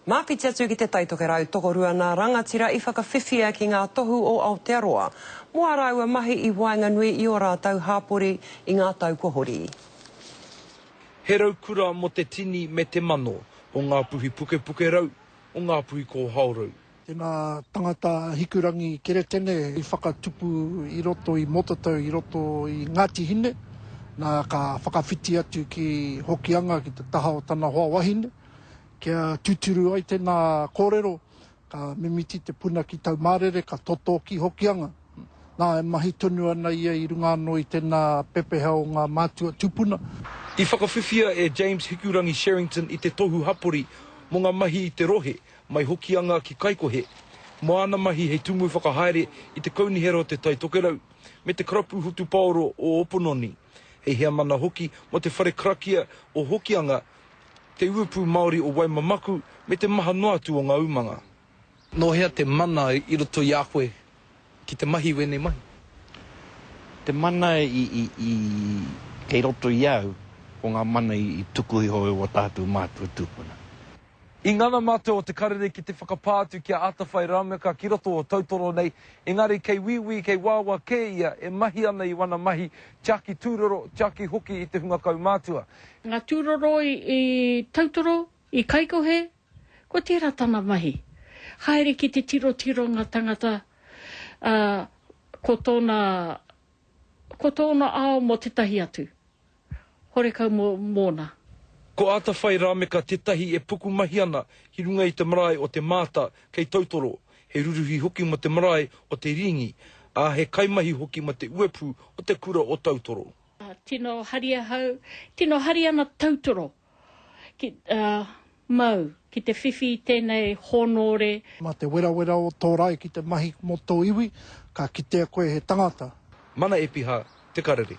Mapiti atu ki te taitoke rau tokorua nā rangatira I whakawhiwhia ki ngā tohu o Aotearoa. Mua raua mahi I Wainganui I o rātau hāpori I ngā tau kohori. He raukura mo te tini me te mano o ngā puhi puke puke rau, o ngā puhi ko haurau. Tēnā tangata hikurangi keretene I whakatupu I roto I motatau, I roto I Ngāti Hine, nā ka whakawhiti atu ki Hokianga ki te taha o tana hoa wahine. Kia tuturu ai tēnā kōrero, ka mimiti te puna ki tau mārere, ka toto ki Hokianga. Nā e mahi tonu ana ia I runga anō I tēnā pepeha o ngā mātua tupuna. I whakawhiwhia e James Hikurangi Sherrington I te tohu hapori mo ngā mahi I te rohe, mai Hokianga ki Kaikohe. Mo ana mahi hei tumu whakahaere I te kaunihera o te taitokerau, me te karapu hutu paoro o Opononi. Hei hea mana hoki mo te whare krakia o Hokianga, te uapu Māori o Waimamaku me te maha noatu o ngā umanga. No hea te mana I roto I a koe ki te mahi wene mai? Te mana kei roto I au, o ngā mana I tuku I hoi o tātou mātua tūpuna. I ngana mātua o te karere ki te whakapātu ki a Atawhai Rāmeka ki roto o tautoro nei, engari kei wiwi kei wāwa kē ia e mahi ana I wana mahi tiaki tūroro, tiaki hoki I te hungakau mātua. Ngā tūroro I tautoro, I Kaikohe, ko tērā tana mahi. Haere ki te tiro ngā tangata, ko tōna ao mo te tahi atu. Horekau mōna. Ko Atawhai Rāmeka tetahi e puku mahi ana hi runga I te marae o te māta kei tautoro, he ruruhi hoki mo te marae o te ringi, a he kaimahi hoki mo te uepu o te kura o tautoro. Tino haria hau, tino haria ana tautoro, mau, ki te whiwhi tēnei honore. Ma te wera o tō rai ki te mahi mo tō iwi, ka kitea koe he tangata. Mana e piha, te karere.